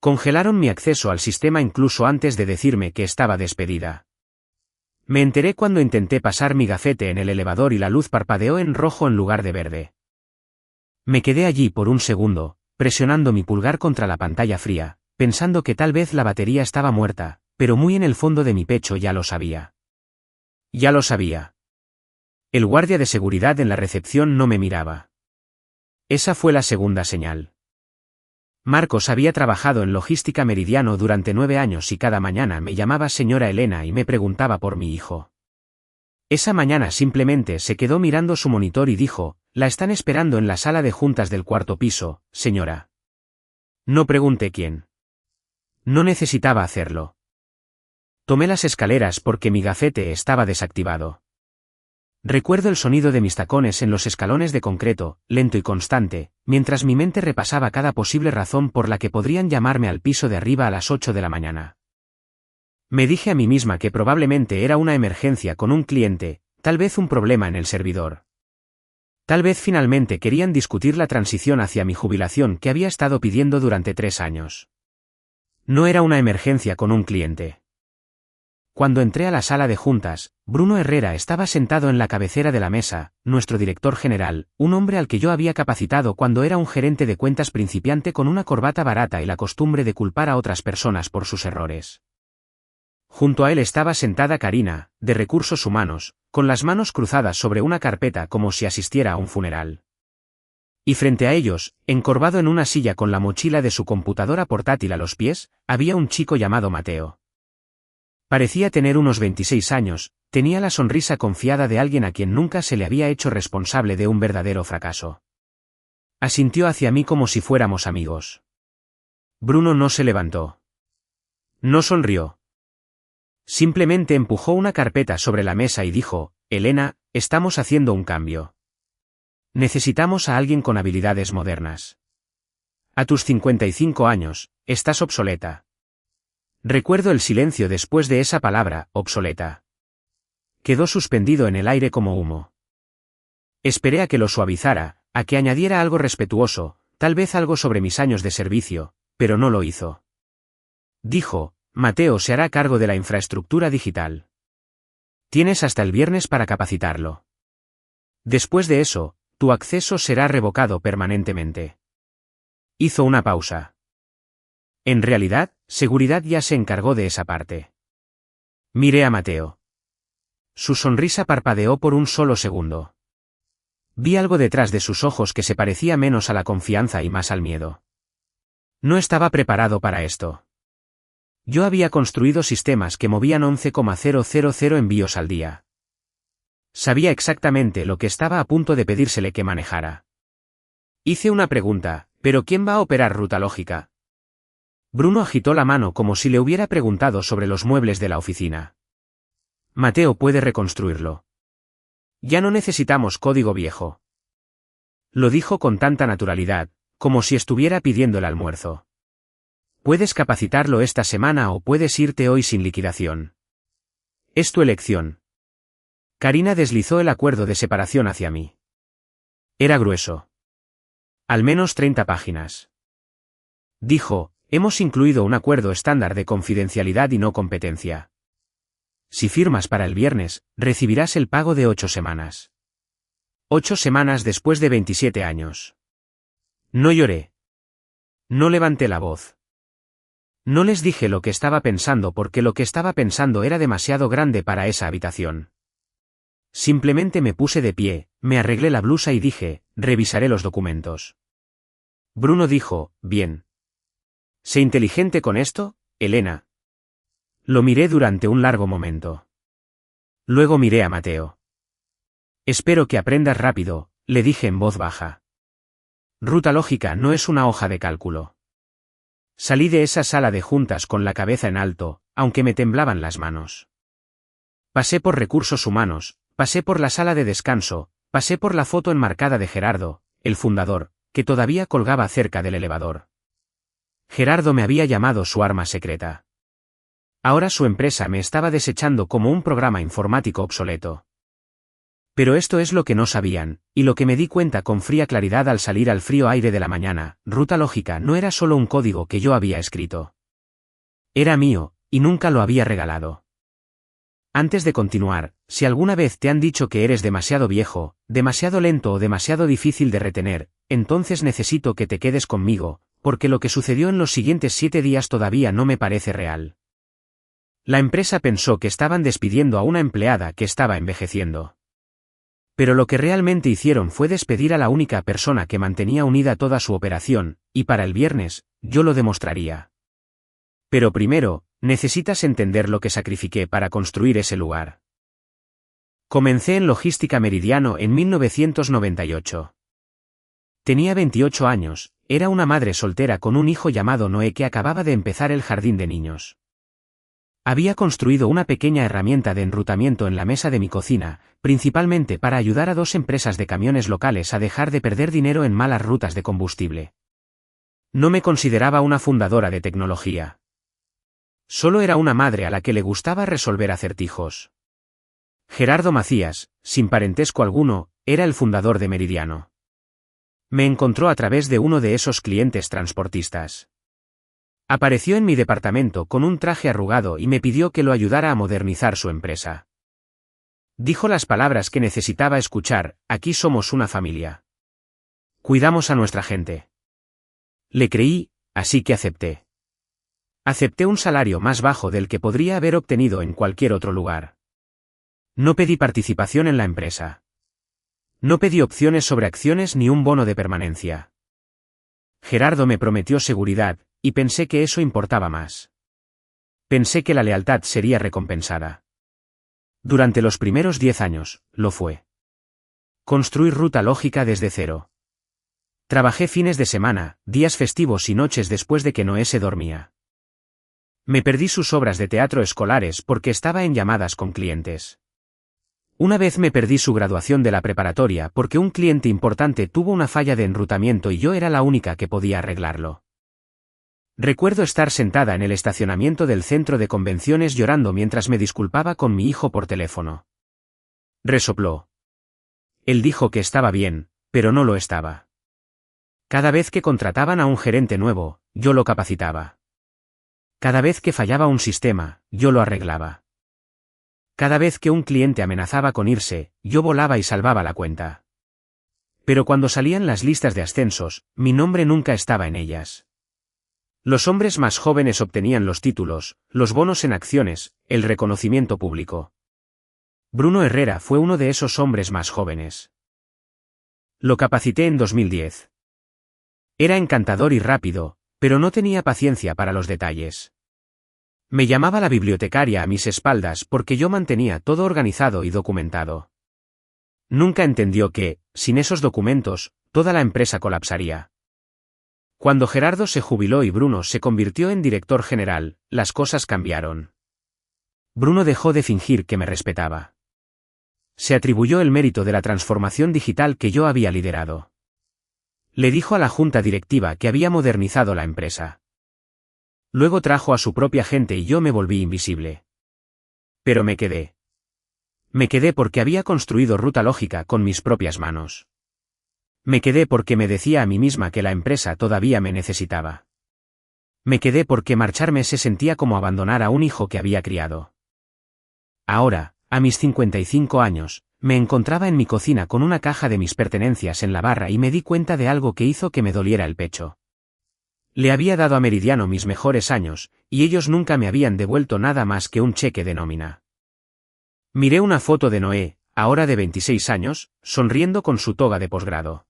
Congelaron mi acceso al sistema incluso antes de decirme que estaba despedida. Me enteré cuando intenté pasar mi gafete en el elevador y la luz parpadeó en rojo en lugar de verde. Me quedé allí por un segundo, presionando mi pulgar contra la pantalla fría, pensando que tal vez la batería estaba muerta, pero muy en el fondo de mi pecho ya lo sabía. Ya lo sabía. El guardia de seguridad en la recepción no me miraba. Esa fue la segunda señal. Marcos había trabajado en Logística Meridiano durante 9 años y cada mañana me llamaba señora Elena y me preguntaba por mi hijo. Esa mañana simplemente se quedó mirando su monitor y dijo, la están esperando en la sala de juntas del 4º piso, señora. No pregunté quién. No necesitaba hacerlo. Tomé las escaleras porque mi gafete estaba desactivado. Recuerdo el sonido de mis tacones en los escalones de concreto, lento y constante, mientras mi mente repasaba cada posible razón por la que podrían llamarme al piso de arriba a las 8 de la mañana. Me dije a mí misma que probablemente era una emergencia con un cliente, tal vez un problema en el servidor. Tal vez finalmente querían discutir la transición hacia mi jubilación que había estado pidiendo durante 3 años. No era una emergencia con un cliente. Cuando entré a la sala de juntas, Bruno Herrera estaba sentado en la cabecera de la mesa, nuestro director general, un hombre al que yo había capacitado cuando era un gerente de cuentas principiante con una corbata barata y la costumbre de culpar a otras personas por sus errores. Junto a él estaba sentada Karina, de Recursos Humanos, con las manos cruzadas sobre una carpeta como si asistiera a un funeral. Y frente a ellos, encorvado en una silla con la mochila de su computadora portátil a los pies, había un chico llamado Mateo. Parecía tener unos 26 años, tenía la sonrisa confiada de alguien a quien nunca se le había hecho responsable de un verdadero fracaso. Asintió hacia mí como si fuéramos amigos. Bruno no se levantó. No sonrió. Simplemente empujó una carpeta sobre la mesa y dijo, Elena, estamos haciendo un cambio. Necesitamos a alguien con habilidades modernas. A tus 55 años, estás obsoleta. Recuerdo el silencio después de esa palabra, obsoleta. Quedó suspendido en el aire como humo. Esperé a que lo suavizara, a que añadiera algo respetuoso, tal vez algo sobre mis años de servicio, pero no lo hizo. Dijo, Mateo se hará cargo de la infraestructura digital. Tienes hasta el viernes para capacitarlo. Después de eso, tu acceso será revocado permanentemente. Hizo una pausa. En realidad, seguridad ya se encargó de esa parte. Miré a Mateo. Su sonrisa parpadeó por un solo segundo. Vi algo detrás de sus ojos que se parecía menos a la confianza y más al miedo. No estaba preparado para esto. Yo había construido sistemas que movían 11,000 envíos al día. Sabía exactamente lo que estaba a punto de pedírsele que manejara. Hice una pregunta, ¿pero quién va a operar Ruta Lógica? Bruno agitó la mano como si le hubiera preguntado sobre los muebles de la oficina. Mateo puede reconstruirlo. Ya no necesitamos código viejo. Lo dijo con tanta naturalidad, como si estuviera pidiendo el almuerzo. Puedes capacitarlo esta semana o puedes irte hoy sin liquidación. Es tu elección. Karina deslizó el acuerdo de separación hacia mí. Era grueso. Al menos 30 páginas. Dijo, hemos incluido un acuerdo estándar de confidencialidad y no competencia. Si firmas para el viernes, recibirás el pago de 8 semanas. 8 semanas después de 27 años. No lloré. No levanté la voz. No les dije lo que estaba pensando porque lo que estaba pensando era demasiado grande para esa habitación. Simplemente me puse de pie, me arreglé la blusa y dije, revisaré los documentos. Bruno dijo, bien. Sé inteligente con esto, Elena. Lo miré durante un largo momento. Luego miré a Mateo. Espero que aprendas rápido, le dije en voz baja. Ruta Lógica no es una hoja de cálculo. Salí de esa sala de juntas con la cabeza en alto, aunque me temblaban las manos. Pasé por Recursos Humanos, pasé por la sala de descanso, pasé por la foto enmarcada de Gerardo, el fundador, que todavía colgaba cerca del elevador. Gerardo me había llamado su arma secreta. Ahora su empresa me estaba desechando como un programa informático obsoleto. Pero esto es lo que no sabían, y lo que me di cuenta con fría claridad al salir al frío aire de la mañana: Ruta Lógica no era solo un código que yo había escrito. Era mío, y nunca lo había regalado. Antes de continuar, si alguna vez te han dicho que eres demasiado viejo, demasiado lento o demasiado difícil de retener, entonces necesito que te quedes conmigo, porque lo que sucedió en los siguientes 7 días todavía no me parece real. La empresa pensó que estaban despidiendo a una empleada que estaba envejeciendo. Pero lo que realmente hicieron fue despedir a la única persona que mantenía unida toda su operación, y para el viernes, yo lo demostraría. Pero primero, necesitas entender lo que sacrifiqué para construir ese lugar. Comencé en Logística Meridiano en 1998. Tenía 28 años, era una madre soltera con un hijo llamado Noé que acababa de empezar el jardín de niños. Había construido una pequeña herramienta de enrutamiento en la mesa de mi cocina, principalmente para ayudar a 2 empresas de camiones locales a dejar de perder dinero en malas rutas de combustible. No me consideraba una fundadora de tecnología. Solo era una madre a la que le gustaba resolver acertijos. Gerardo Macías, sin parentesco alguno, era el fundador de Meridiano. Me encontró a través de uno de esos clientes transportistas. Apareció en mi departamento con un traje arrugado y me pidió que lo ayudara a modernizar su empresa. Dijo las palabras que necesitaba escuchar: aquí somos una familia. Cuidamos a nuestra gente. Le creí, así que acepté. Acepté un salario más bajo del que podría haber obtenido en cualquier otro lugar. No pedí participación en la empresa. No pedí opciones sobre acciones ni un bono de permanencia. Gerardo me prometió seguridad, y pensé que eso importaba más. Pensé que la lealtad sería recompensada. Durante los primeros 10 años, lo fue. Construir Ruta Lógica desde cero. Trabajé fines de semana, días festivos y noches después de que Noé se dormía. Me perdí sus obras de teatro escolares porque estaba en llamadas con clientes. Una vez me perdí su graduación de la preparatoria porque un cliente importante tuvo una falla de enrutamiento y yo era la única que podía arreglarlo. Recuerdo estar sentada en el estacionamiento del centro de convenciones llorando mientras me disculpaba con mi hijo por teléfono. Resopló. Él dijo que estaba bien, pero no lo estaba. Cada vez que contrataban a un gerente nuevo, yo lo capacitaba. Cada vez que fallaba un sistema, yo lo arreglaba. Cada vez que un cliente amenazaba con irse, yo volaba y salvaba la cuenta. Pero cuando salían las listas de ascensos, mi nombre nunca estaba en ellas. Los hombres más jóvenes obtenían los títulos, los bonos en acciones, el reconocimiento público. Bruno Herrera fue uno de esos hombres más jóvenes. Lo capacité en 2010. Era encantador y rápido, pero no tenía paciencia para los detalles. Me llamaba la bibliotecaria a mis espaldas porque yo mantenía todo organizado y documentado. Nunca entendió que, sin esos documentos, toda la empresa colapsaría. Cuando Gerardo se jubiló y Bruno se convirtió en director general, las cosas cambiaron. Bruno dejó de fingir que me respetaba. Se atribuyó el mérito de la transformación digital que yo había liderado. Le dijo a la junta directiva que había modernizado la empresa. Luego trajo a su propia gente y yo me volví invisible. Pero me quedé. Me quedé porque había construido Ruta Lógica con mis propias manos. Me quedé porque me decía a mí misma que la empresa todavía me necesitaba. Me quedé porque marcharme se sentía como abandonar a un hijo que había criado. Ahora, a mis 55 años, me encontraba en mi cocina con una caja de mis pertenencias en la barra y me di cuenta de algo que hizo que me doliera el pecho. Le había dado a Meridiano mis mejores años, y ellos nunca me habían devuelto nada más que un cheque de nómina. Miré una foto de Noé, ahora de 26 años, sonriendo con su toga de posgrado.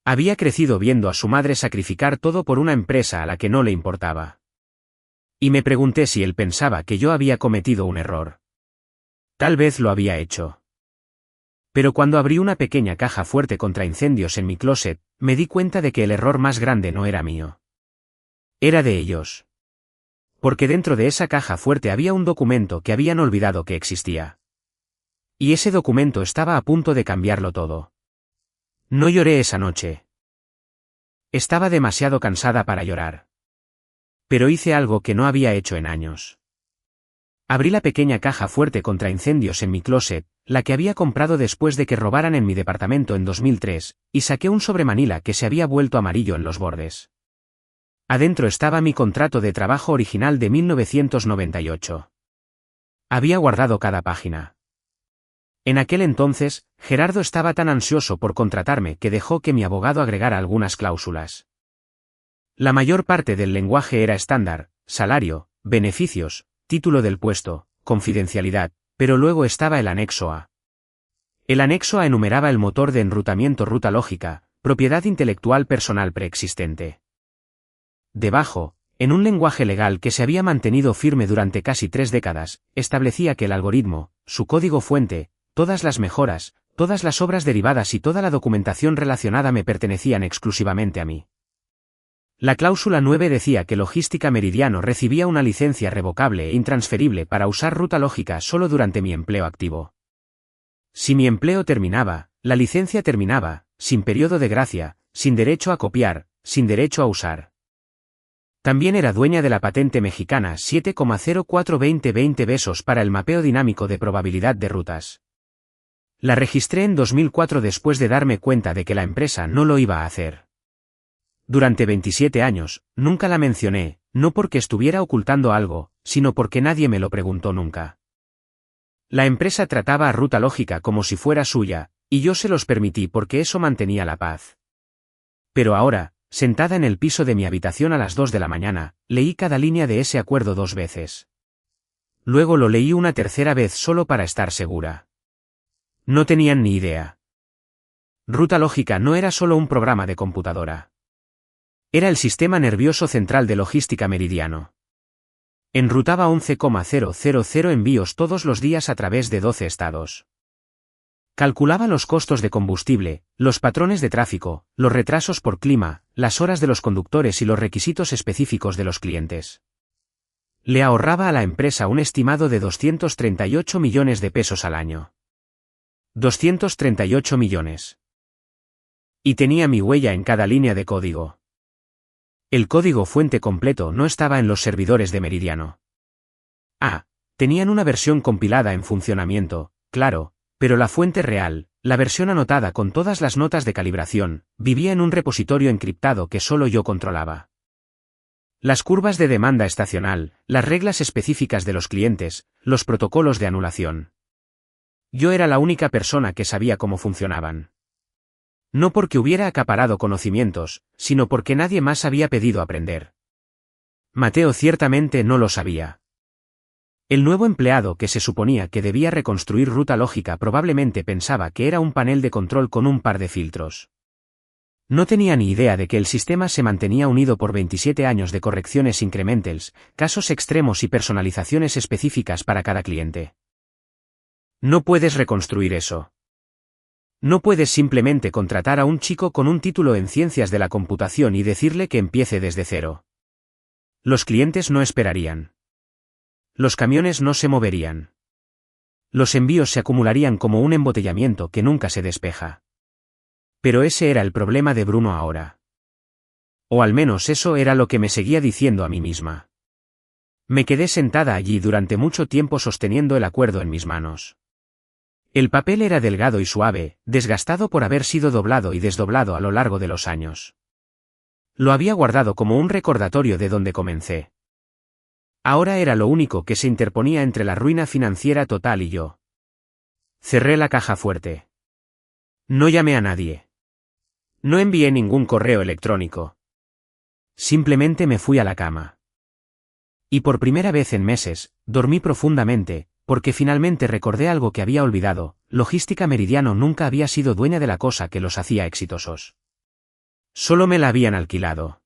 Había crecido viendo a su madre sacrificar todo por una empresa a la que no le importaba. Y me pregunté si él pensaba que yo había cometido un error. Tal vez lo había hecho. Pero cuando abrí una pequeña caja fuerte contra incendios en mi closet, me di cuenta de que el error más grande no era mío. Era de ellos. Porque dentro de esa caja fuerte había un documento que habían olvidado que existía. Y ese documento estaba a punto de cambiarlo todo. No lloré esa noche. Estaba demasiado cansada para llorar. Pero hice algo que no había hecho en años. Abrí la pequeña caja fuerte contra incendios en mi closet, la que había comprado después de que robaran en mi departamento en 2003, y saqué un sobre manila que se había vuelto amarillo en los bordes. Adentro estaba mi contrato de trabajo original de 1998. Había guardado cada página. En aquel entonces, Gerardo estaba tan ansioso por contratarme que dejó que mi abogado agregara algunas cláusulas. La mayor parte del lenguaje era estándar: salario, beneficios, título del puesto, confidencialidad, pero luego estaba el anexo A. El anexo A enumeraba el motor de enrutamiento ruta lógica, propiedad intelectual personal preexistente. Debajo, en un lenguaje legal que se había mantenido firme durante casi 3 décadas, establecía que el algoritmo, su código fuente, todas las mejoras, todas las obras derivadas y toda la documentación relacionada me pertenecían exclusivamente a mí. La cláusula 9 decía que Logística Meridiano recibía una licencia revocable e intransferible para usar ruta lógica solo durante mi empleo activo. Si mi empleo terminaba, la licencia terminaba, sin periodo de gracia, sin derecho a copiar, sin derecho a usar. También era dueña de la patente mexicana 7,042020 besos para el mapeo dinámico de probabilidad de rutas. La registré en 2004 después de darme cuenta de que la empresa no lo iba a hacer. Durante 27 años, nunca la mencioné, no porque estuviera ocultando algo, sino porque nadie me lo preguntó nunca. La empresa trataba a Ruta Lógica como si fuera suya, y yo se los permití porque eso mantenía la paz. Pero ahora, sentada en el piso de mi habitación a las 2 de la mañana, leí cada línea de ese acuerdo 2 veces. Luego lo leí una tercera vez solo para estar segura. No tenían ni idea. Ruta Lógica no era solo un programa de computadora. Era el sistema nervioso central de Logística Meridiano. Enrutaba 11,000 envíos todos los días a través de 12 estados. Calculaba los costos de combustible, los patrones de tráfico, los retrasos por clima, las horas de los conductores y los requisitos específicos de los clientes. Le ahorraba a la empresa un estimado de 238 millones de pesos al año. 238 millones. Y tenía mi huella en cada línea de código. El código fuente completo no estaba en los servidores de Meridiano. Tenían una versión compilada en funcionamiento, claro, pero la fuente real, la versión anotada con todas las notas de calibración, vivía en un repositorio encriptado que solo yo controlaba. Las curvas de demanda estacional, las reglas específicas de los clientes, los protocolos de anulación. Yo era la única persona que sabía cómo funcionaban. No porque hubiera acaparado conocimientos, sino porque nadie más había pedido aprender. Mateo ciertamente no lo sabía. El nuevo empleado que se suponía que debía reconstruir Ruta Lógica probablemente pensaba que era un panel de control con un par de filtros. No tenía ni idea de que el sistema se mantenía unido por 27 años de correcciones incrementals, casos extremos y personalizaciones específicas para cada cliente. No puedes reconstruir eso. No puedes simplemente contratar a un chico con un título en ciencias de la computación y decirle que empiece desde cero. Los clientes no esperarían. Los camiones no se moverían. Los envíos se acumularían como un embotellamiento que nunca se despeja. Pero ese era el problema de Bruno ahora. O al menos eso era lo que me seguía diciendo a mí misma. Me quedé sentada allí durante mucho tiempo sosteniendo el acuerdo en mis manos. El papel era delgado y suave, desgastado por haber sido doblado y desdoblado a lo largo de los años. Lo había guardado como un recordatorio de donde comencé. Ahora era lo único que se interponía entre la ruina financiera total y yo. Cerré la caja fuerte. No llamé a nadie. No envié ningún correo electrónico. Simplemente me fui a la cama. Y por primera vez en meses, dormí profundamente, porque finalmente recordé algo que había olvidado: Logística Meridiano nunca había sido dueña de la cosa que los hacía exitosos. Solo me la habían alquilado.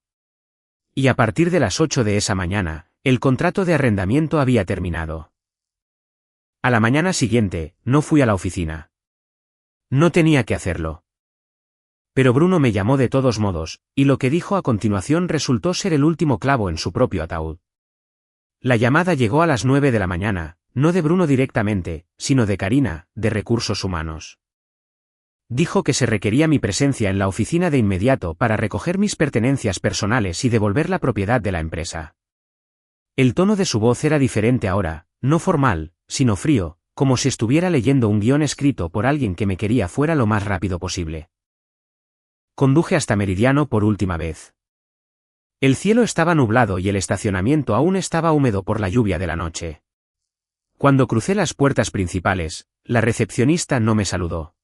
Y a partir de las 8 de esa mañana, el contrato de arrendamiento había terminado. A la mañana siguiente, no fui a la oficina. No tenía que hacerlo. Pero Bruno me llamó de todos modos, y lo que dijo a continuación resultó ser el último clavo en su propio ataúd. La llamada llegó a las 9 de la mañana, no de Bruno directamente, sino de Karina, de Recursos Humanos. Dijo que se requería mi presencia en la oficina de inmediato para recoger mis pertenencias personales y devolver la propiedad de la empresa. El tono de su voz era diferente ahora, no formal, sino frío, como si estuviera leyendo un guión escrito por alguien que me quería fuera lo más rápido posible. Conduje hasta Meridiano por última vez. El cielo estaba nublado y el estacionamiento aún estaba húmedo por la lluvia de la noche. Cuando crucé las puertas principales, la recepcionista no me saludó.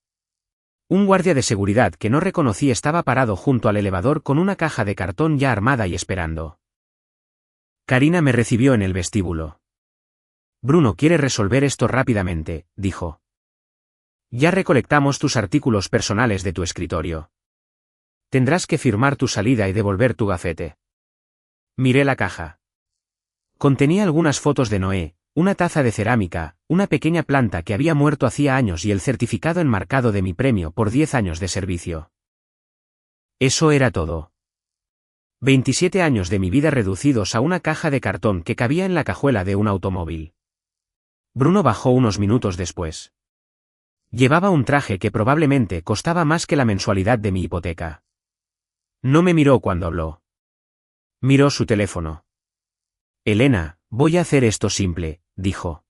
Un guardia de seguridad que no reconocí estaba parado junto al elevador con una caja de cartón ya armada y esperando. Karina me recibió en el vestíbulo. Bruno quiere resolver esto rápidamente, dijo. Ya recolectamos tus artículos personales de tu escritorio. Tendrás que firmar tu salida y devolver tu gafete. Miré la caja. Contenía algunas fotos de Noé, una taza de cerámica, una pequeña planta que había muerto hacía años y el certificado enmarcado de mi premio por 10 años de servicio. Eso era todo. 27 años de mi vida reducidos a una caja de cartón que cabía en la cajuela de un automóvil. Bruno bajó unos minutos después. Llevaba un traje que probablemente costaba más que la mensualidad de mi hipoteca. No me miró cuando habló. Miró su teléfono. Elena, voy a hacer esto simple, dijo.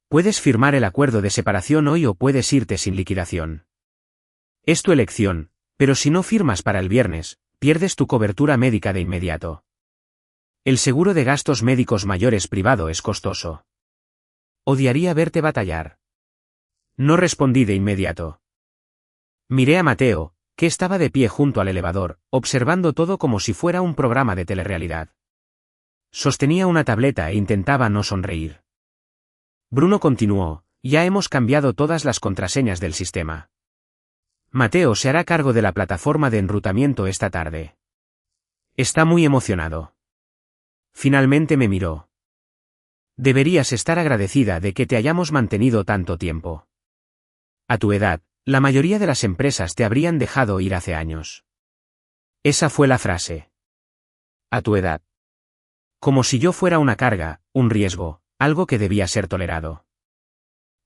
Puedes firmar el acuerdo de separación hoy o puedes irte sin liquidación. Es tu elección, pero si no firmas para el viernes, pierdes tu cobertura médica de inmediato. El seguro de gastos médicos mayores privado es costoso. Odiaría verte batallar. No respondí de inmediato. Miré a Mateo, que estaba de pie junto al elevador, observando todo como si fuera un programa de telerrealidad. Sostenía una tableta e intentaba no sonreír. Bruno continuó, ya hemos cambiado todas las contraseñas del sistema. Mateo se hará cargo de la plataforma de enrutamiento esta tarde. Está muy emocionado. Finalmente me miró. Deberías estar agradecida de que te hayamos mantenido tanto tiempo. A tu edad, la mayoría de las empresas te habrían dejado ir hace años. Esa fue la frase. A tu edad. Como si yo fuera una carga, un riesgo, algo que debía ser tolerado.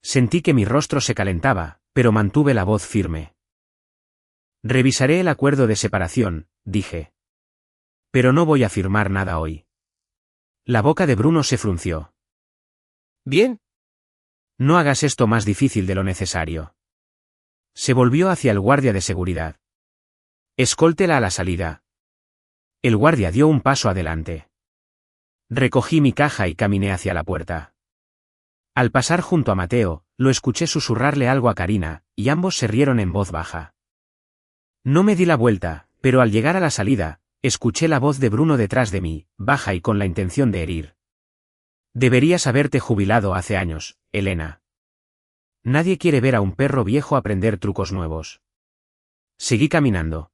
Sentí que mi rostro se calentaba, pero mantuve la voz firme. Revisaré el acuerdo de separación, dije. Pero no voy a firmar nada hoy. La boca de Bruno se frunció. Bien. No hagas esto más difícil de lo necesario. Se volvió hacia el guardia de seguridad. Escóltela a la salida. El guardia dio un paso adelante. Recogí mi caja y caminé hacia la puerta. Al pasar junto a Mateo, lo escuché susurrarle algo a Karina, y ambos se rieron en voz baja. No me di la vuelta, pero al llegar a la salida, escuché la voz de Bruno detrás de mí, baja y con la intención de herir. Deberías haberte jubilado hace años, Elena. Nadie quiere ver a un perro viejo aprender trucos nuevos. Seguí caminando.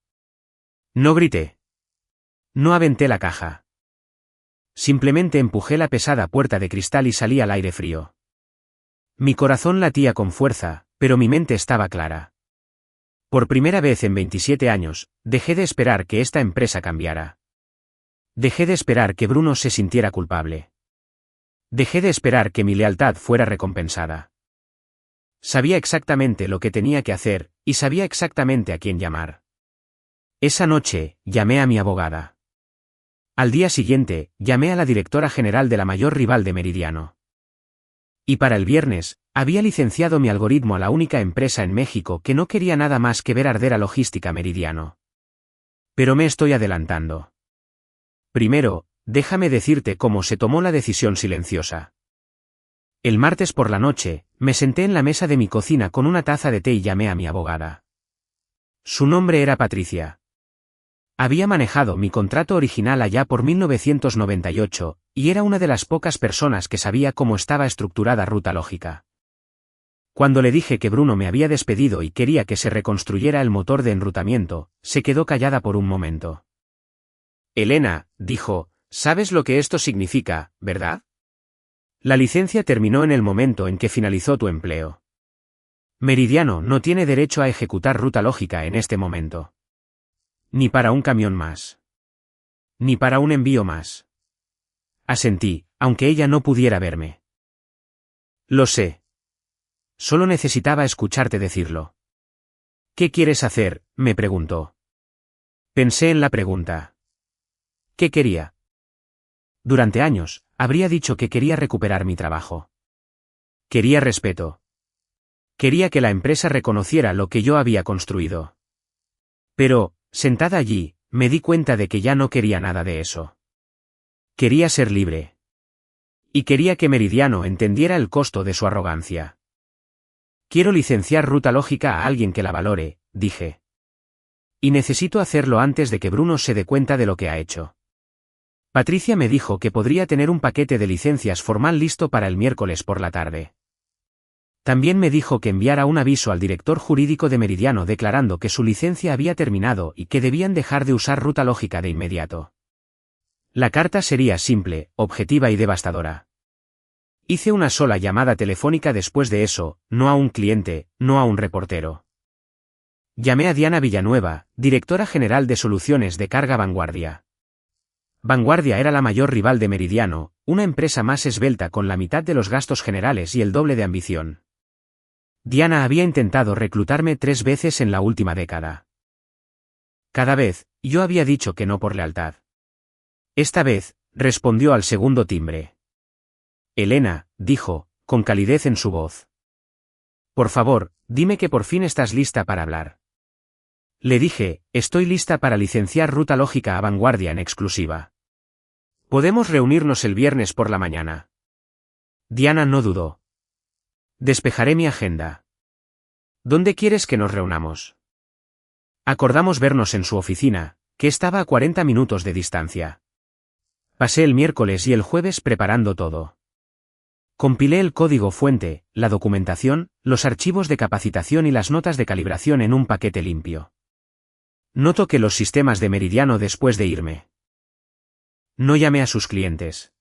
No grité. No aventé la caja. Simplemente empujé la pesada puerta de cristal y salí al aire frío. Mi corazón latía con fuerza, pero mi mente estaba clara. Por primera vez en 27 años, dejé de esperar que esta empresa cambiara. Dejé de esperar que Bruno se sintiera culpable. Dejé de esperar que mi lealtad fuera recompensada. Sabía exactamente lo que tenía que hacer, y sabía exactamente a quién llamar. Esa noche, llamé a mi abogada. Al día siguiente, llamé a la directora general de la mayor rival de Meridiano. Y para el viernes, había licenciado mi algoritmo a la única empresa en México que no quería nada más que ver arder a Logística Meridiano. Pero me estoy adelantando. Primero, déjame decirte cómo se tomó la decisión silenciosa. El martes por la noche, me senté en la mesa de mi cocina con una taza de té y llamé a mi abogada. Su nombre era Patricia. Había manejado mi contrato original allá por 1998, y era una de las pocas personas que sabía cómo estaba estructurada Ruta Lógica. Cuando le dije que Bruno me había despedido y quería que se reconstruyera el motor de enrutamiento, se quedó callada por un momento. Elena, dijo, ¿sabes lo que esto significa, verdad? La licencia terminó en el momento en que finalizó tu empleo. Meridiano no tiene derecho a ejecutar Ruta Lógica en este momento. Ni para un camión más. Ni para un envío más. Asentí, aunque ella no pudiera verme. Lo sé. Solo necesitaba escucharte decirlo. ¿Qué quieres hacer?, me preguntó. Pensé en la pregunta. ¿Qué quería? Durante años, habría dicho que quería recuperar mi trabajo. Quería respeto. Quería que la empresa reconociera lo que yo había construido. Pero, sentada allí, me di cuenta de que ya no quería nada de eso. Quería ser libre. Y quería que Meridiano entendiera el costo de su arrogancia. Quiero licenciar Ruta Lógica a alguien que la valore, dije. Y necesito hacerlo antes de que Bruno se dé cuenta de lo que ha hecho. Patricia me dijo que podría tener un paquete de licencias formal listo para el miércoles por la tarde. También me dijo que enviara un aviso al director jurídico de Meridiano declarando que su licencia había terminado y que debían dejar de usar Ruta Lógica de inmediato. La carta sería simple, objetiva y devastadora. Hice una sola llamada telefónica después de eso, no a un cliente, no a un reportero. Llamé a Diana Villanueva, directora general de soluciones de carga Vanguardia. Vanguardia era la mayor rival de Meridiano, una empresa más esbelta con la mitad de los gastos generales y el doble de ambición. Diana había intentado reclutarme 3 veces en la última década. Cada vez, yo había dicho que no por lealtad. Esta vez, respondió al segundo timbre. Elena, dijo, con calidez en su voz. Por favor, dime que por fin estás lista para hablar. Le dije, estoy lista para licenciar Ruta Lógica a Vanguardia en exclusiva. ¿Podemos reunirnos el viernes por la mañana? Diana no dudó. Despejaré mi agenda. ¿Dónde quieres que nos reunamos? Acordamos vernos en su oficina, que estaba a 40 minutos de distancia. Pasé el miércoles y el jueves preparando todo. Compilé el código fuente, la documentación, los archivos de capacitación y las notas de calibración en un paquete limpio. No toqué los sistemas de Meridiano después de irme. No llamé a sus clientes.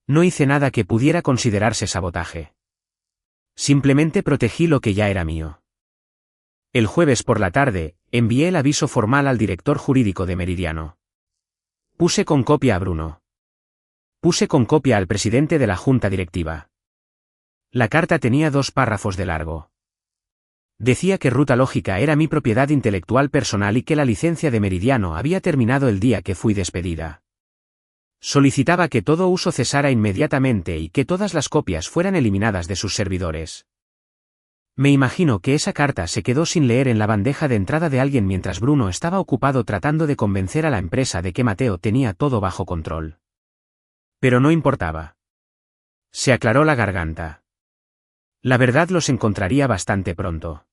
No hice nada que pudiera considerarse sabotaje. Simplemente protegí lo que ya era mío. El jueves por la tarde, envié el aviso formal al director jurídico de Meridiano. Puse con copia a Bruno. Puse con copia al presidente de la junta directiva. La carta tenía 2 párrafos de largo. Decía que Ruta Lógica era mi propiedad intelectual personal y que la licencia de Meridiano había terminado el día que fui despedida. Solicitaba que todo uso cesara inmediatamente y que todas las copias fueran eliminadas de sus servidores. Me imagino que esa carta se quedó sin leer en la bandeja de entrada de alguien mientras Bruno estaba ocupado tratando de convencer a la empresa de que Mateo tenía todo bajo control. Pero no importaba. Se aclaró la garganta. La verdad los encontraría bastante pronto.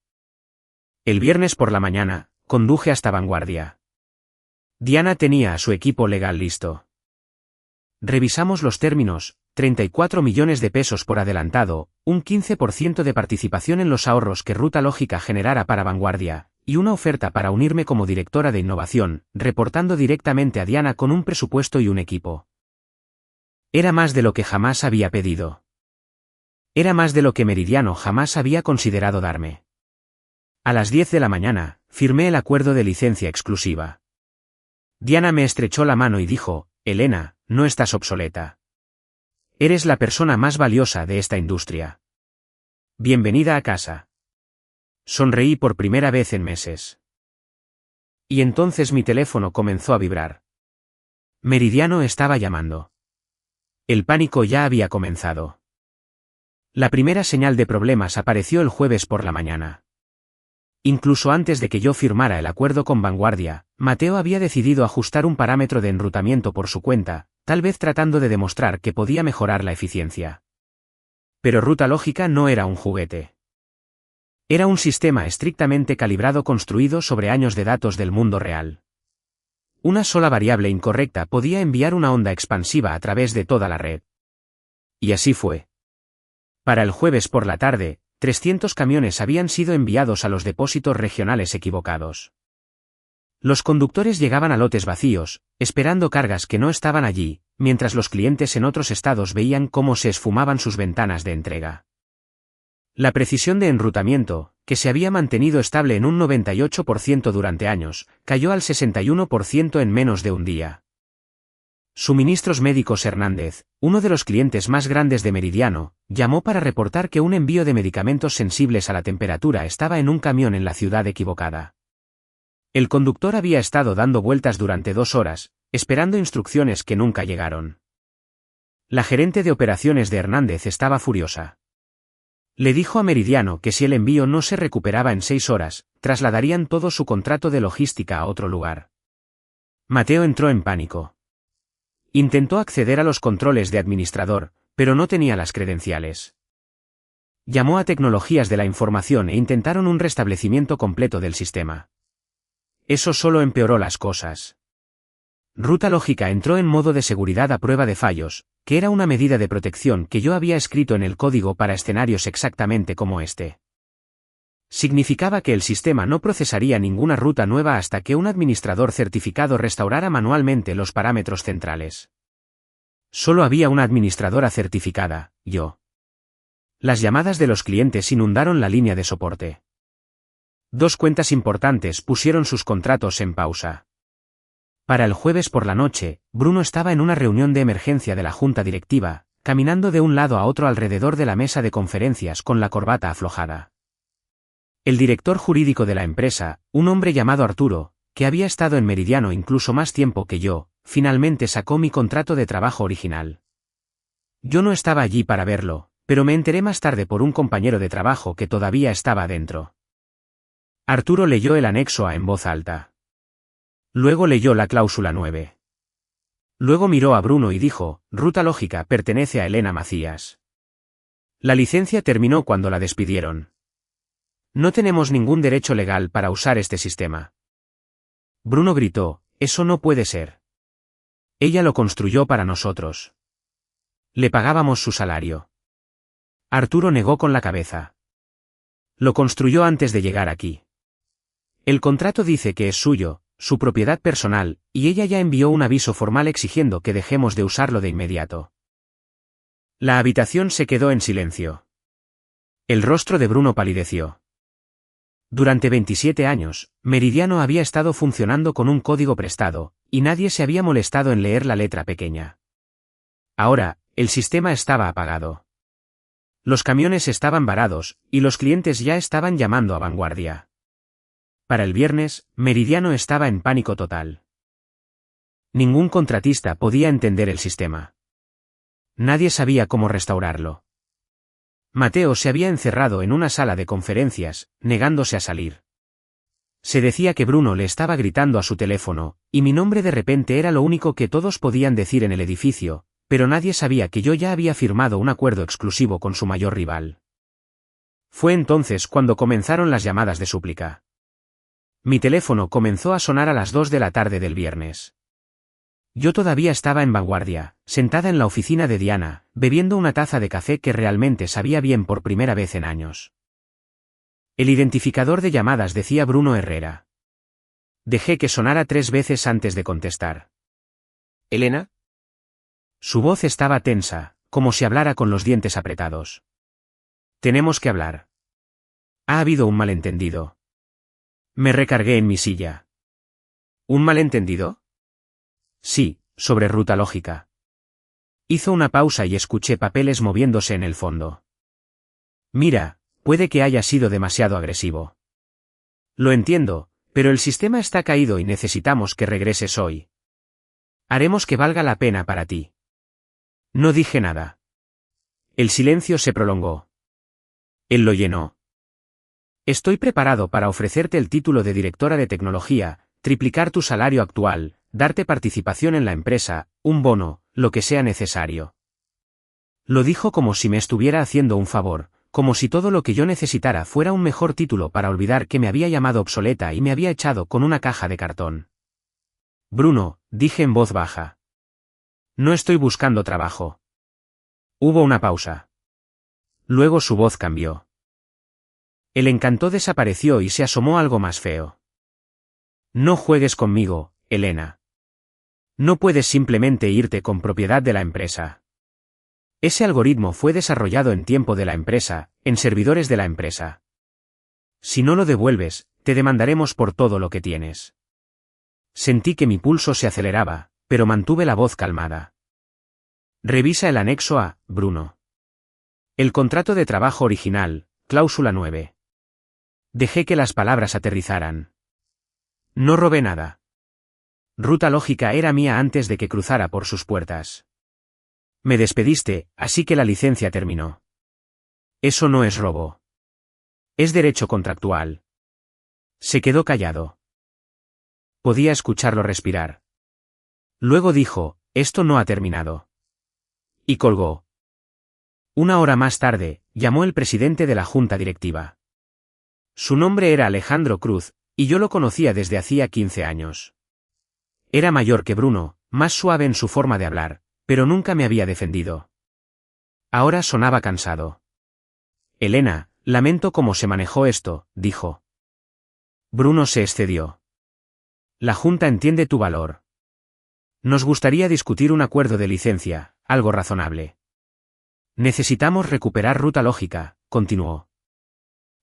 El viernes por la mañana, conduje hasta Vanguardia. Diana tenía a su equipo legal listo. Revisamos los términos, 34 millones de pesos por adelantado, un 15% de participación en los ahorros que Ruta Lógica generara para Vanguardia, y una oferta para unirme como directora de innovación, reportando directamente a Diana con un presupuesto y un equipo. Era más de lo que jamás había pedido. Era más de lo que Meridiano jamás había considerado darme. A las 10 de la mañana, firmé el acuerdo de licencia exclusiva. Diana me estrechó la mano y dijo, Elena, no estás obsoleta. Eres la persona más valiosa de esta industria. Bienvenida a casa. Sonreí por primera vez en meses. Y entonces mi teléfono comenzó a vibrar. Meridiano estaba llamando. El pánico ya había comenzado. La primera señal de problemas apareció el jueves por la mañana. Incluso antes de que yo firmara el acuerdo con Vanguardia, Mateo había decidido ajustar un parámetro de enrutamiento por su cuenta, tal vez tratando de demostrar que podía mejorar la eficiencia. Pero Ruta Lógica no era un juguete. Era un sistema estrictamente calibrado construido sobre años de datos del mundo real. Una sola variable incorrecta podía enviar una onda expansiva a través de toda la red. Y así fue. Para el jueves por la tarde, 300 camiones habían sido enviados a los depósitos regionales equivocados. Los conductores llegaban a lotes vacíos, esperando cargas que no estaban allí, mientras los clientes en otros estados veían cómo se esfumaban sus ventanas de entrega. La precisión de enrutamiento, que se había mantenido estable en un 98% durante años, cayó al 61% en menos de un día. Suministros Médicos Hernández, uno de los clientes más grandes de Meridiano, llamó para reportar que un envío de medicamentos sensibles a la temperatura estaba en un camión en la ciudad equivocada. El conductor había estado dando vueltas durante 2 horas, esperando instrucciones que nunca llegaron. La gerente de operaciones de Hernández estaba furiosa. Le dijo a Meridiano que si el envío no se recuperaba en 6 horas, trasladarían todo su contrato de logística a otro lugar. Mateo entró en pánico. Intentó acceder a los controles de administrador, pero no tenía las credenciales. Llamó a tecnologías de la información e intentaron un restablecimiento completo del sistema. Eso solo empeoró las cosas. Ruta Lógica entró en modo de seguridad a prueba de fallos, que era una medida de protección que yo había escrito en el código para escenarios exactamente como este. Significaba que el sistema no procesaría ninguna ruta nueva hasta que un administrador certificado restaurara manualmente los parámetros centrales. Solo había una administradora certificada, yo. Las llamadas de los clientes inundaron la línea de soporte. 2 cuentas importantes pusieron sus contratos en pausa. Para el jueves por la noche, Bruno estaba en una reunión de emergencia de la junta directiva, caminando de un lado a otro alrededor de la mesa de conferencias con la corbata aflojada. El director jurídico de la empresa, un hombre llamado Arturo, que había estado en Meridiano incluso más tiempo que yo, finalmente sacó mi contrato de trabajo original. Yo no estaba allí para verlo, pero me enteré más tarde por un compañero de trabajo que todavía estaba adentro. Arturo leyó el anexo A en voz alta. Luego leyó la cláusula 9. Luego miró a Bruno y dijo: Ruta Lógica pertenece a Elena Macías. La licencia terminó cuando la despidieron. No tenemos ningún derecho legal para usar este sistema. Bruno gritó: eso no puede ser. Ella lo construyó para nosotros. Le pagábamos su salario. Arturo negó con la cabeza. Lo construyó antes de llegar aquí. El contrato dice que es suyo, su propiedad personal, y ella ya envió un aviso formal exigiendo que dejemos de usarlo de inmediato. La habitación se quedó en silencio. El rostro de Bruno palideció. Durante 27 años, Meridiano había estado funcionando con un código prestado, y nadie se había molestado en leer la letra pequeña. Ahora, el sistema estaba apagado. Los camiones estaban varados, y los clientes ya estaban llamando a Vanguardia. Para el viernes, Meridiano estaba en pánico total. Ningún contratista podía entender el sistema. Nadie sabía cómo restaurarlo. Mateo se había encerrado en una sala de conferencias, negándose a salir. Se decía que Bruno le estaba gritando a su teléfono, y mi nombre de repente era lo único que todos podían decir en el edificio, pero nadie sabía que yo ya había firmado un acuerdo exclusivo con su mayor rival. Fue entonces cuando comenzaron las llamadas de súplica. Mi teléfono comenzó a sonar a las 2 de la tarde del viernes. Yo todavía estaba en Vanguardia, sentada en la oficina de Diana, bebiendo una taza de café que realmente sabía bien por primera vez en años. El identificador de llamadas decía Bruno Herrera. Dejé que sonara 3 veces antes de contestar. ¿Elena? Su voz estaba tensa, como si hablara con los dientes apretados. Tenemos que hablar. Ha habido un malentendido. Me recargué en mi silla. ¿Un malentendido? Sí, sobre Ruta Lógica. Hizo una pausa y escuché papeles moviéndose en el fondo. Mira, puede que haya sido demasiado agresivo. Lo entiendo, pero el sistema está caído y necesitamos que regreses hoy. Haremos que valga la pena para ti. No dije nada. El silencio se prolongó. Él lo llenó. Estoy preparado para ofrecerte el título de directora de tecnología, triplicar tu salario actual, darte participación en la empresa, un bono, lo que sea necesario. Lo dijo como si me estuviera haciendo un favor, como si todo lo que yo necesitara fuera un mejor título para olvidar que me había llamado obsoleta y me había echado con una caja de cartón. Bruno, dije en voz baja. No estoy buscando trabajo. Hubo una pausa. Luego su voz cambió. El encanto desapareció y se asomó algo más feo. No juegues conmigo, Elena. No puedes simplemente irte con propiedad de la empresa. Ese algoritmo fue desarrollado en tiempo de la empresa, en servidores de la empresa. Si no lo devuelves, te demandaremos por todo lo que tienes. Sentí que mi pulso se aceleraba, pero mantuve la voz calmada. Revisa el anexo A, Bruno. El contrato de trabajo original, cláusula 9. Dejé que las palabras aterrizaran. No robé nada. Ruta Lógica era mía antes de que cruzara por sus puertas. Me despediste, así que la licencia terminó. Eso no es robo. Es derecho contractual. Se quedó callado. Podía escucharlo respirar. Luego dijo, esto no ha terminado. Y colgó. Una hora más tarde, llamó el presidente de la junta directiva. Su nombre era Alejandro Cruz, y yo lo conocía desde hacía 15 años. Era mayor que Bruno, más suave en su forma de hablar, pero nunca me había defendido. Ahora sonaba cansado. Elena, lamento cómo se manejó esto, dijo. Bruno se excedió. La junta entiende tu valor. Nos gustaría discutir un acuerdo de licencia, algo razonable. Necesitamos recuperar Ruta Lógica, continuó.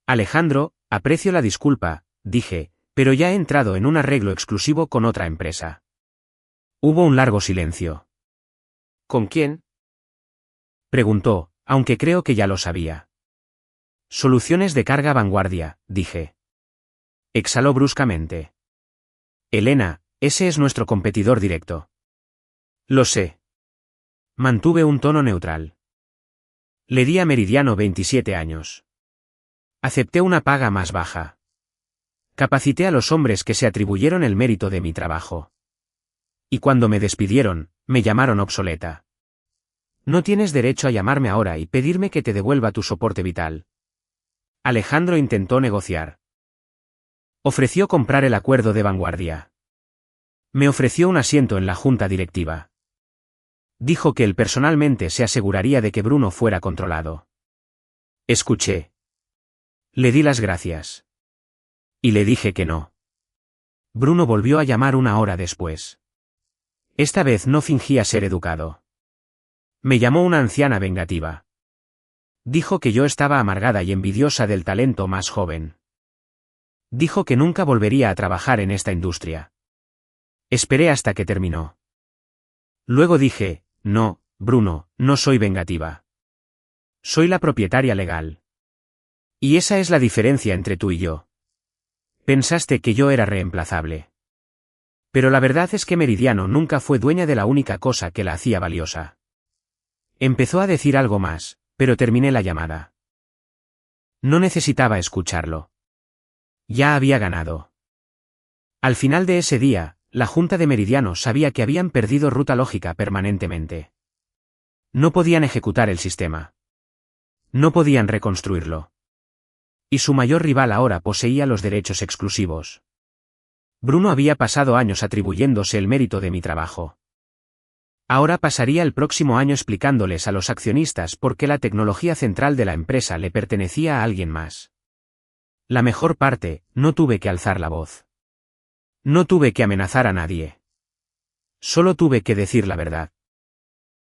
Alejandro, aprecio la disculpa, dije, pero ya he entrado en un arreglo exclusivo con otra empresa. Hubo un largo silencio. ¿Con quién? Preguntó, aunque creo que ya lo sabía. Soluciones de carga vanguardia, dije. Exhaló bruscamente. Elena, ese es nuestro competidor directo. Lo sé. Mantuve un tono neutral. Le di a Meridiano 27 años. Acepté una paga más baja. Capacité a los hombres que se atribuyeron el mérito de mi trabajo. Y cuando me despidieron, me llamaron obsoleta. No tienes derecho a llamarme ahora y pedirme que te devuelva tu soporte vital. Alejandro intentó negociar. Ofreció comprar el acuerdo de vanguardia. Me ofreció un asiento en la junta directiva. Dijo que él personalmente se aseguraría de que Bruno fuera controlado. Escuché. Le di las gracias. Y le dije que no. Bruno volvió a llamar una hora después. Esta vez no fingía ser educado. Me llamó una anciana vengativa. Dijo que yo estaba amargada y envidiosa del talento más joven. Dijo que nunca volvería a trabajar en esta industria. Esperé hasta que terminó. Luego dije, no, Bruno, no soy vengativa. Soy la propietaria legal. Y esa es la diferencia entre tú y yo. Pensaste que yo era reemplazable. Pero la verdad es que Meridiano nunca fue dueña de la única cosa que la hacía valiosa. Empezó a decir algo más, pero terminé la llamada. No necesitaba escucharlo. Ya había ganado. Al final de ese día, la junta de Meridiano sabía que habían perdido Ruta Lógica permanentemente. No podían ejecutar el sistema. No podían reconstruirlo. Y su mayor rival ahora poseía los derechos exclusivos. Bruno había pasado años atribuyéndose el mérito de mi trabajo. Ahora pasaría el próximo año explicándoles a los accionistas por qué la tecnología central de la empresa le pertenecía a alguien más. La mejor parte, no tuve que alzar la voz. No tuve que amenazar a nadie. Solo tuve que decir la verdad.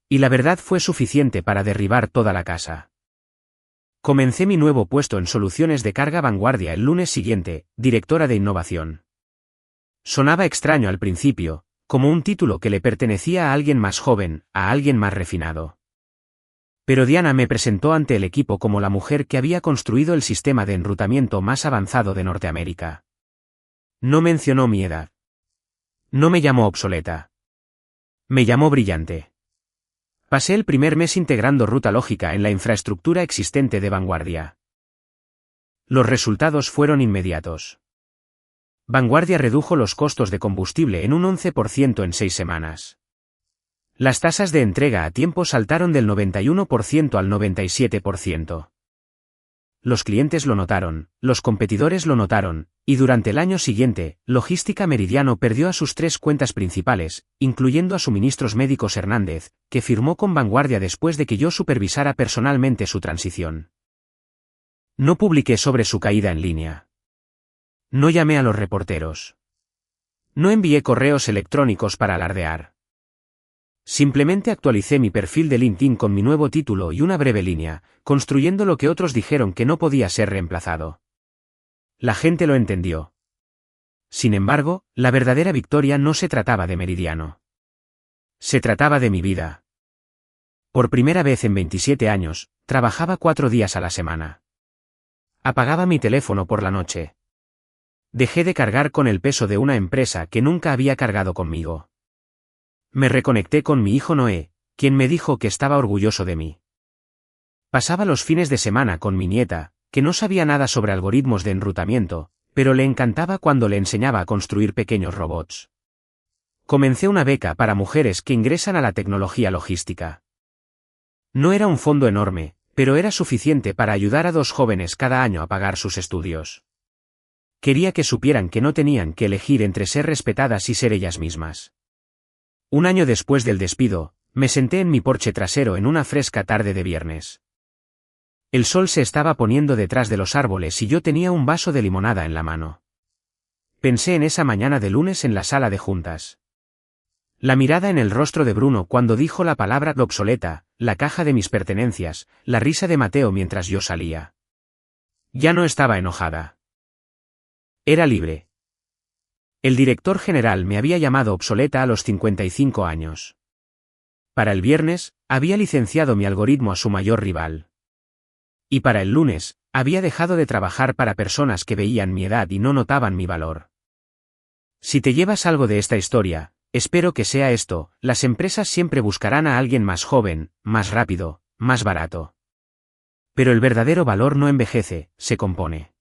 Y la verdad fue suficiente para derribar toda la casa. Comencé mi nuevo puesto en Soluciones de Carga Vanguardia el lunes siguiente, directora de innovación. Sonaba extraño al principio, como un título que le pertenecía a alguien más joven, a alguien más refinado. Pero Diana me presentó ante el equipo como la mujer que había construido el sistema de enrutamiento más avanzado de Norteamérica. No mencionó mi edad. No me llamó obsoleta. Me llamó brillante. Pasé el primer mes integrando Ruta Lógica en la infraestructura existente de Vanguardia. Los resultados fueron inmediatos. Vanguardia redujo los costos de combustible en un 11% en 6 semanas. Las tasas de entrega a tiempo saltaron del 91% al 97%. Los clientes lo notaron, los competidores lo notaron, y durante el año siguiente, Logística Meridiano perdió a sus 3 cuentas principales, incluyendo a Suministros Médicos Hernández, que firmó con Vanguardia después de que yo supervisara personalmente su transición. No publiqué sobre su caída en línea. No llamé a los reporteros. No envié correos electrónicos para alardear. Simplemente actualicé mi perfil de LinkedIn con mi nuevo título y una breve línea, construyendo lo que otros dijeron que no podía ser reemplazado. La gente lo entendió. Sin embargo, la verdadera victoria no se trataba de Meridiano. Se trataba de mi vida. Por primera vez en 27 años, trabajaba 4 días a la semana. Apagaba mi teléfono por la noche. Dejé de cargar con el peso de una empresa que nunca había cargado conmigo. Me reconecté con mi hijo Noé, quien me dijo que estaba orgulloso de mí. Pasaba los fines de semana con mi nieta, que no sabía nada sobre algoritmos de enrutamiento, pero le encantaba cuando le enseñaba a construir pequeños robots. Comencé una beca para mujeres que ingresan a la tecnología logística. No era un fondo enorme, pero era suficiente para ayudar a 2 jóvenes cada año a pagar sus estudios. Quería que supieran que no tenían que elegir entre ser respetadas y ser ellas mismas. Un año después del despido, me senté en mi porche trasero en una fresca tarde de viernes. El sol se estaba poniendo detrás de los árboles y yo tenía un vaso de limonada en la mano. Pensé en esa mañana de lunes en la sala de juntas. La mirada en el rostro de Bruno cuando dijo la palabra obsoleta, la caja de mis pertenencias, la risa de Mateo mientras yo salía. Ya no estaba enojada. Era libre. El director general me había llamado obsoleta a los 55 años. Para el viernes, había licenciado mi algoritmo a su mayor rival. Y para el lunes, había dejado de trabajar para personas que veían mi edad y no notaban mi valor. Si te llevas algo de esta historia, espero que sea esto: las empresas siempre buscarán a alguien más joven, más rápido, más barato. Pero el verdadero valor no envejece, se compone.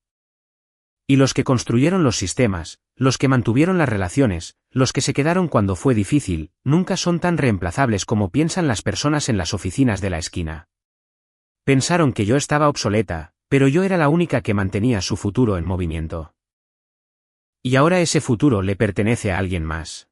Y los que construyeron los sistemas, los que mantuvieron las relaciones, los que se quedaron cuando fue difícil, nunca son tan reemplazables como piensan las personas en las oficinas de la esquina. Pensaron que yo estaba obsoleta, pero yo era la única que mantenía su futuro en movimiento. Y ahora ese futuro le pertenece a alguien más.